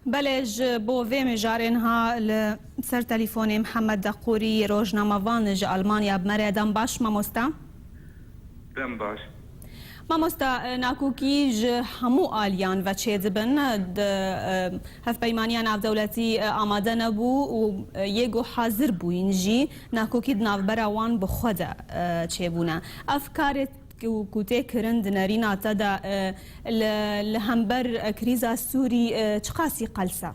بلج بو في مجارنها لسر تليفوني محمد دقوري روجنامه فانج ألمانيا بمريدان باش ماموستا دم باش ماموستا ناكوكيج همو آليان و چه دبن هف پیمانیان av دولتی آماده نبو و یگو حاضر بوین جی ناکوکی دناف براوان بخوده چه بونه افکارت کوته کرند نرینا تدا لهمبر کریزا سوری چقاسی قلسه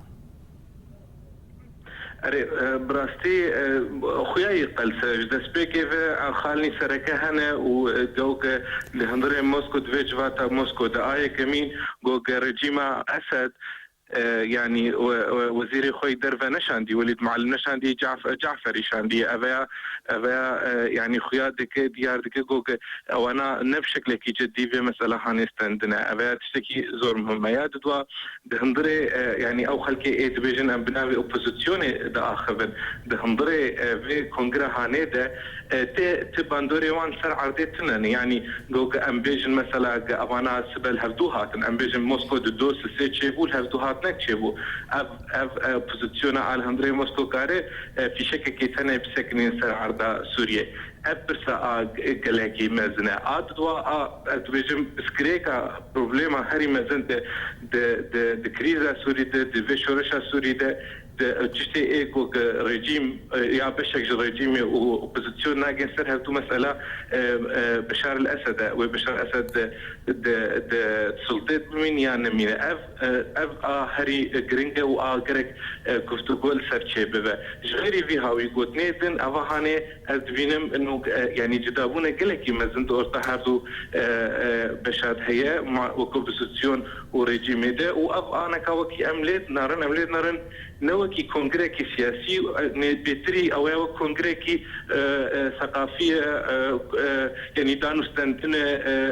اري براستي خوياي قلسه دسبيكي في خالني سركه هنا وجوك لهندري موسكو دفيج فاتا موسكو داي كمين جوك رجيما اسد يعني وزيري خوي درفا نشاندي وليد معلم نشاندي جعفري شاندي أبا يعني خويا دك ديار دك جوك وانا نفشك لك جدي في مسألة هانستندنا أبا تشتكي زور مهمة يا دوا دهندري يعني أو خلكي إيه دبيجن أم بناوي أوبوزيسيوني دا آخر دهندري في كونغرا هاني دا تباندوري وان سر عردتنا يعني جوك أم بيجن مثلا أبانا سبل هفدوهات أم بيجن موسكو دوس سيتشيبول هفدوهات نكشبو أب بوزيسيون على هندري موسكو كاره في شك كيتنا بسكنين سر عرض سوريا أبرسا جلاكي مزنة أدوا أدوجم سكريكا بروبليما هري مزن د كريزا سوري د فيشورشا سوري د جشتي ايكو رجيم يا بشك رجيم وبوزيسيون ناقص سر هاتو مسألة بشار الأسد وبشار الأسد د سلطات من يعني من اف هري جرينجا وآجرك كفتو قول سرچه ببا جغيري فيها ويقول نيدن أفهاني أدبينم إنه يعني جدابونا كلكي مازن دورتا هاتو بشار هي مع وكوبوزيسيون ورجيم ده وأف أنا كوكي أمليت نارن نوكي كونغريكي سياسي بيتري أو كونغريكي ثقافية يعني دانوستندن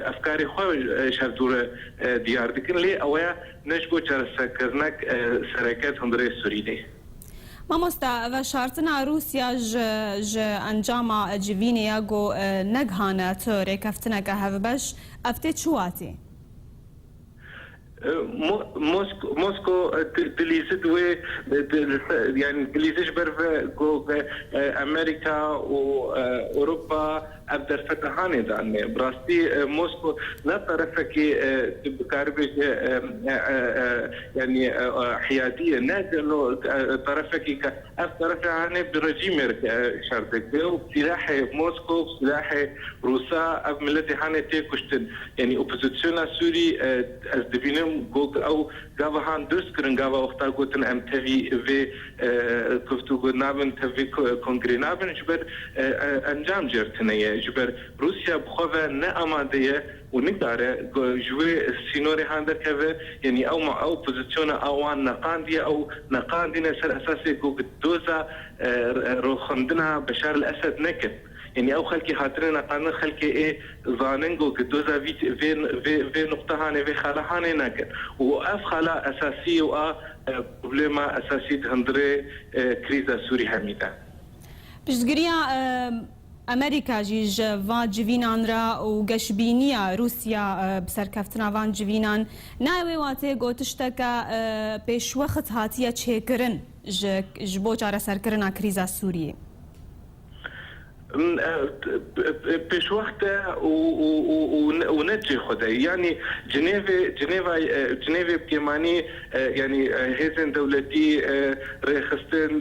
أفكاري خواه شهدور ديار دكن لي أو نجبو چرسكرنك سركات هندري سوريدي ماموستا و شارتنا روسيا ج انجام جيفينيا جو نگهانه توري كفتنا كهفبش افتي چواتي موسكو تليزد و يعني تليزش برف جو امريكا واوروبا ابدر فتحاني دعني براستي موسكو لا طرفك بكاربش يعني حياديه نادلو طرفك طرف عني برجيم شرطك وسلاح موسكو سلاح روسا ملتي هاني تيكوشتن يعني اوبوزيسيون سوري ازدفينم جوك او جافهان دوسكرن جافا وقتا قوتن ام تفي في كفتو قنابن تفي كونغري نابن جبر انجام جرتنيه جبر روسيا بخوفا نأمادية ونقدر جوي سينوري هاندر كذا يعني او مع او بوزيشن او نقاندية او نقاندينا سر اساسي جو دوزا روخندنا بشار الاسد نكن يعني او خلكي خاطرنا قانون خلكي ايه زاننجو دوزا في نقطه هاني في خلا هاني نكن واف خلا اساسي و بروبليما اساسي هندري كريزا سوري حميده بجزگريا امريكا جيج فان جيفينان را و گشبينيا روسيا بسركفتنا فان جيفينان ناوي واتي گوتشتكا پیش وقت هاتيه چهكرن جبو چاره سركرنا كريزا سوريه بش وقته ونجي خده يعني جنيفا بكماني يعني هيزن دولتي ريخستن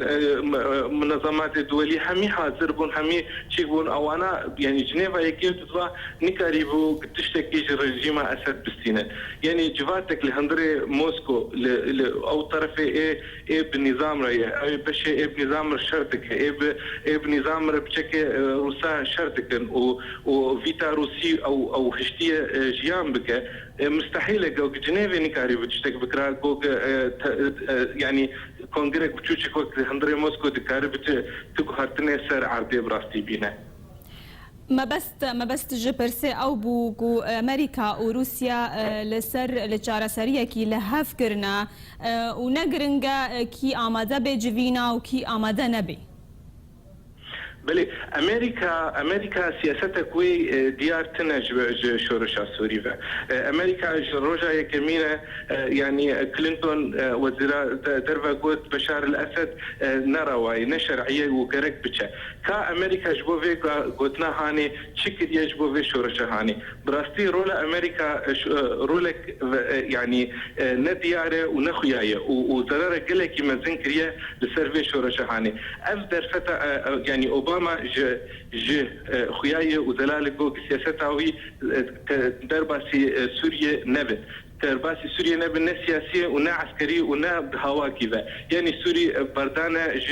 منظمات دولية همي حاضر بون همي شيك بون اوانا يعني جنيفا يكيو تطلع نكاريبو تشتكي الرجيم اسد بستينة يعني جواتك لهندري موسكو او طرفي ايه بنظام رأيه ايه بشي ايه بنظام شرطك ايه بنظام بشكل روسا شرطكن وفيتا روسي او خشتيه جيان بك مستحيل جو جنيفا نكاري بتشتك بكرا جو يعني كونغرس بتشوش وقت هندري موسكو دكاري بتكهرتني سر عرضي براستي بينا ما بس جبرسي او بو امريكا وروسيا لسر لچاره سريه كي لهف كرنا ونگرنگا كي آماده بجوينا وكي آماده نبي بله امریکا سیاست کوی دیار تنج شورش سوری و امریکا روجا یکمینه یعنی کلینتون وزیر درو گوت بشار الاسد نروای نشرعیه و گرک بچه کا امریکا جبو وی گوتنا هانی چیکر یجبو وی شورش هانی براستی رول امریکا رولك يعني ندياره ونخيايه وضرر قلك مزن كريه لسيرفي شورش هاني افدر فتا يعني اوباما ج خيايه وزلالكو سياسته درباسي سوريا نبت ترباسي سوريا نبت نا سياسيه ونا عسكري ونا هوا كذا يعني سوري بردانه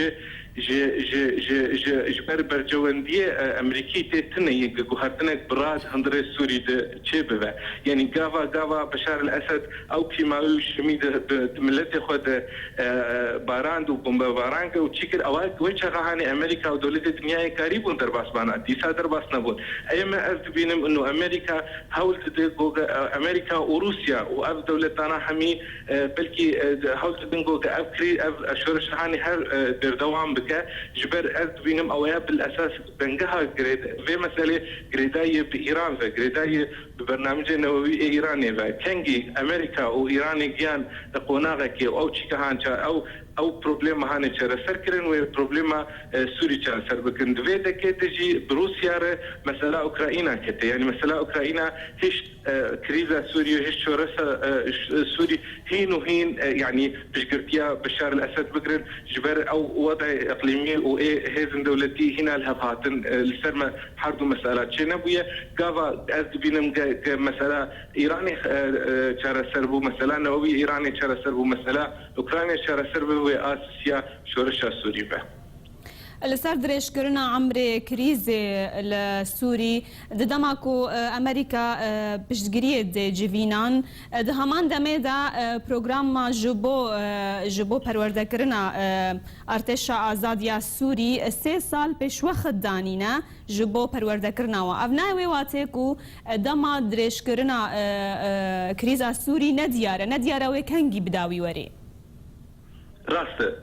جبر برجواندية أمريكي تتني جوهرتنا براد هندرة سوري تشبه يعني جافا بشار الأسد أو كيماوي شميد ملته خد باراند وبومبا بارانك وتشكر أوقات وجه هاني أمريكا ودولة الدنيا قريبون درباس بانا ديسا درباس نبون أيما أرد بينهم إنه أمريكا حاولت تدقق أمريكا وروسيا وأف دولة تانا حمي بلكي حاولت تدقق أفكري أشورش هاني هر دردوام جبر أرد بينهم أويا بالأساس بنجها جريد في مسألة جريداية بإيران جريداية ببرنامج نووي إيراني كنجي أمريكا وإيراني جيان قناغك أو شيكهان أو بروبلم هاني ترى سركرن وبروبلم سوري ترى سر بكن دويدا كتجي بروسيا مسألة أوكرانيا كت يعني مسألة أوكرانيا هيش كريزة سوريا هيش شورسة سوري هين وهين يعني بشكرتيا بشار الأسد بكرن جبر أو وضع إقليمي وإيه هذن دولتي هنا الهباتن لسرما حردو مسألة شنبوية قافا أزد بينهم مسألة إيراني ترى سربو مسألة نووي إيراني ترى سربو مسألة أوكرانيا ترى سربو وآسيا شورشة سوري به لسر دريش كرنا عمري كريزي السوري دماكو امريكا بشتغريه جيفينان دهمان دميدا بروجرام جبو پرورده كرنا ارتشا آزاديا سوري 3 سال پیش وقت دانينا جبو پرورده كرنا و افناوي واتيكو دما دريش كرنا كريزا سوري ندياره وكنجي بداوي وري راست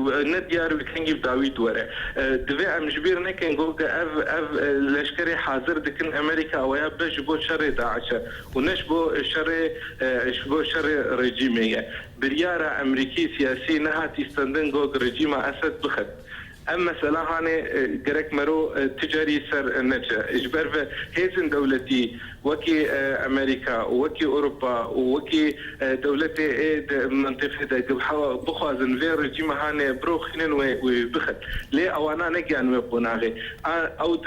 نديار وكنجي بداوي دوره دفع مجبير نكن جوجا اف لشكري حاضر دكن امريكا ويا بجبو شر داعش ونشبو شر رجيميه برياره امريكي سياسي نها تستندن جوج رجيم اسد بخد اما سلاحانه جرك مرو تجاري سر نجا اجبر هيزن دولتي وكي امريكا وكي اوروبا وكي دولتي منطقه بخوازن في رجيم هانه بروخنن وبخت ليه اوانا نجان وقناغي او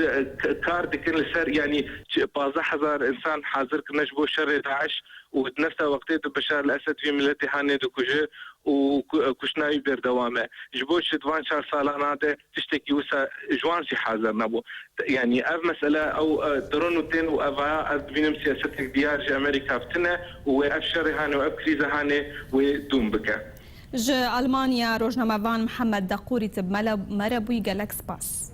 كار دكن السر يعني 15000 انسان حاضر كنجبو شر داعش وتنفس وقتيه بشار الاسد في ملتي هانه دكوجه وكشناي بردوامه جبوش دوان شهر سالاناته تشتكي وسا جوانسي حاضر نبو يعني اف مساله او درونوتين وافا بينم سياستك ديار امريكا فتنا وافشر هانه وابكريزه هانه ودوم بك ج المانيا روجنامه محمد دقوري تب مربوي جالاكس باس